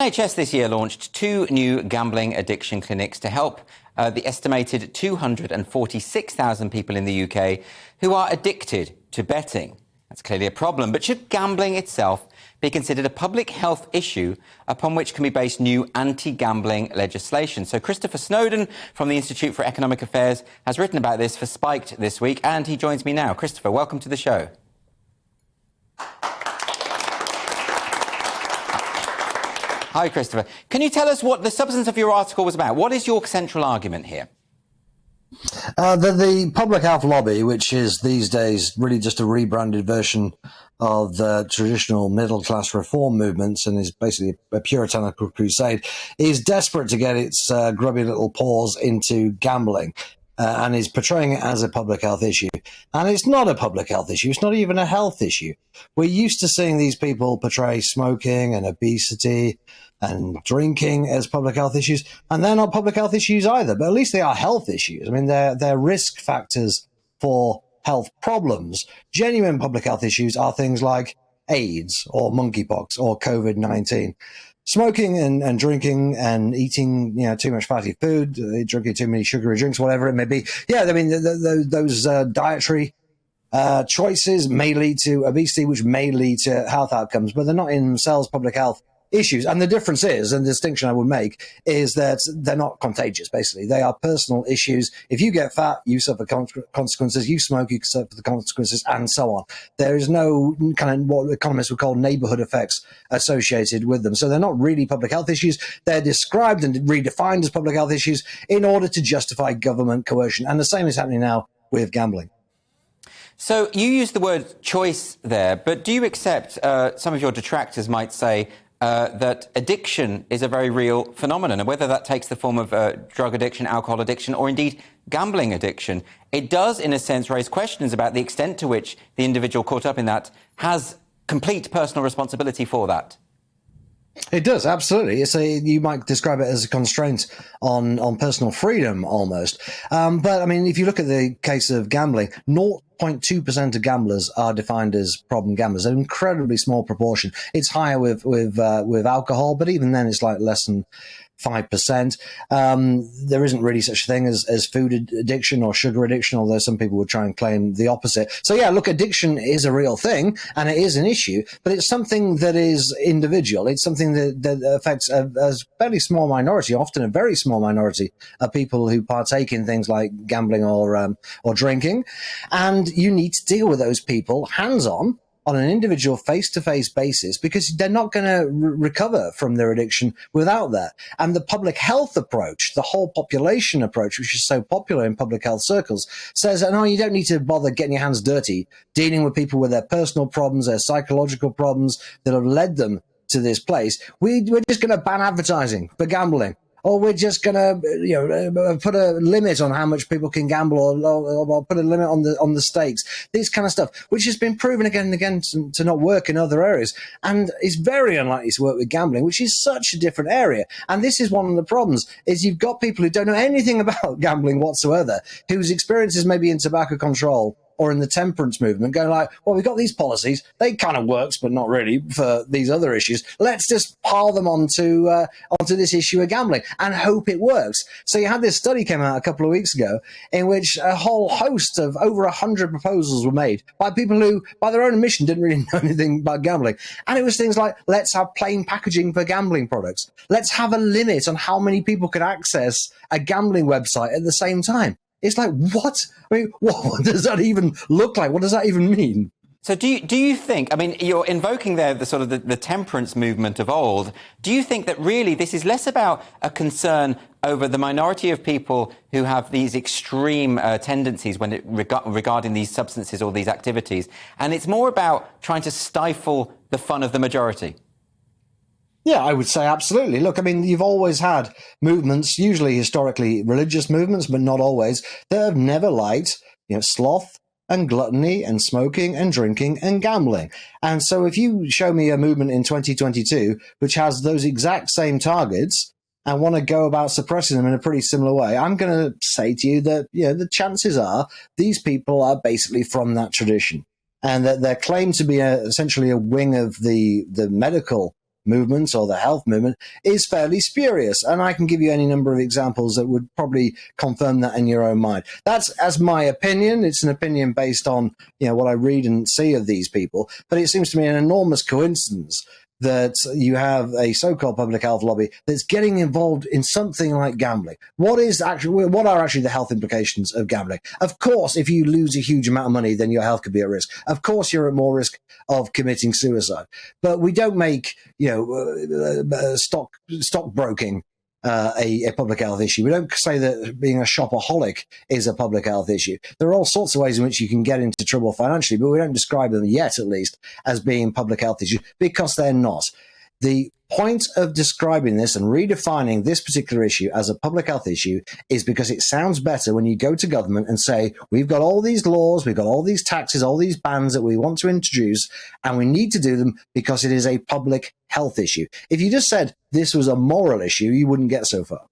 NHS this year launched 2 new gambling addiction clinics to help the estimated 246,000 people in the UK who are addicted to betting. That's clearly a problem. But should gambling itself be considered a public health issue upon which can be based new anti-gambling legislation? So Christopher Snowdon from the Institute for Economic Affairs has written about this for Spiked this week, and he joins me now. Christopher, welcome to the show. Hi, Christopher. Can you tell us what the substance of your article was about? What is your central argument here? The public health lobby, which is these days really just a rebranded version of the traditional middle-class reform movements and is basically a puritanical crusade, is desperate to get its grubby little paws into gambling. And is portraying it as a public health issue. And it's not a public health issue. It's not even a health issue. We're used to seeing these people portray smoking and obesity and drinking as public health issues. And they're not public health issues either, but at least they are health issues. I mean, they're risk factors for health problems. Genuine public health issues are things like AIDS or monkeypox or COVID-19. Smoking and drinking and eating, too much fatty food, drinking too many sugary drinks, whatever it may be. Yeah, I mean, those dietary choices may lead to obesity, which may lead to health outcomes, but they're not in themselves public health issues. And the difference is, and the distinction I would make, is that they're not contagious, basically. They are personal issues. If you get fat, you suffer consequences. You smoke, you suffer the consequences, and so on. There is no kind of what economists would call neighborhood effects associated with them. So they're not really public health issues. They're described and redefined as public health issues in order to justify government coercion. And the same is happening now with gambling. So you use the word choice there, but do you accept some of your detractors might say that addiction is a very real phenomenon, and whether that takes the form of drug addiction, alcohol addiction, or indeed gambling addiction, it does, in a sense, raise questions about the extent to which the individual caught up in that has complete personal responsibility for that. It does, absolutely. You might describe it as a constraint on personal freedom, almost. But, I mean, if you look at the case of gambling, 0.2% of gamblers are defined as problem gamblers, an incredibly small proportion. It's higher with alcohol, but even then it's like less than 5%. There isn't really such a thing as food addiction or sugar addiction, although some people would try and claim the opposite. So yeah, look, addiction is a real thing and it is an issue, but it's something that is individual. It's something that affects a fairly small minority, often a very small minority of people who partake in things like gambling or drinking. And you need to deal with those people hands-on, on an individual face-to-face basis, because they're not going to recover from their addiction without that. And the public health approach, the whole population approach, which is so popular in public health circles, says, no, you don't need to bother getting your hands dirty, dealing with people with their personal problems, their psychological problems that have led them to this place. We're just going to ban advertising for gambling. Or we're just going to, put a limit on how much people can gamble, or put a limit on the stakes. This kind of stuff, which has been proven again and again to not work in other areas, and is very unlikely to work with gambling, which is such a different area. And this is one of the problems: is you've got people who don't know anything about gambling whatsoever, whose experiences may be in tobacco control or in the temperance movement, going like, well, we've got these policies, they kind of works, but not really for these other issues. Let's just pile them onto this issue of gambling and hope it works. So you had this study came out a couple of weeks ago in which a whole host of over 100 proposals were made by people who, by their own admission, didn't really know anything about gambling. And it was things like, let's have plain packaging for gambling products. Let's have a limit on how many people can access a gambling website at the same time. It's like, what? I mean, what does that even look like? What does that even mean? So do you think, I mean, you're invoking there the sort of the temperance movement of old. Do you think that really this is less about a concern over the minority of people who have these extreme tendencies regarding these substances or these activities, and it's more about trying to stifle the fun of the majority? Yeah, I would say absolutely. Look, I mean, you've always had movements, usually historically religious movements, but not always, that have never liked, sloth and gluttony and smoking and drinking and gambling. And so if you show me a movement in 2022 which has those exact same targets and want to go about suppressing them in a pretty similar way, I'm going to say to you that, the chances are these people are basically from that tradition, and that they're claimed to be essentially a wing of the medical movement or the health movement is fairly spurious. And I can give you any number of examples that would probably confirm that in your own mind. That's as my opinion. It's an opinion based on, what I read and see of these people. But it seems to me an enormous coincidence that you have a so-called public health lobby that's getting involved in something like gambling. What are actually the health implications of gambling? Of course, if you lose a huge amount of money, then your health could be at risk. Of course, you're at more risk of committing suicide. But we don't make, stockbroking a public health issue. We don't say that being a shopaholic is a public health issue. There are all sorts of ways in which you can get into trouble financially, but we don't describe them yet, at least, as being public health issues because they're not. The point of describing this and redefining this particular issue as a public health issue is because it sounds better when you go to government and say, we've got all these laws, we've got all these taxes, all these bans that we want to introduce, and we need to do them because it is a public health issue. If you just said this was a moral issue, you wouldn't get so far.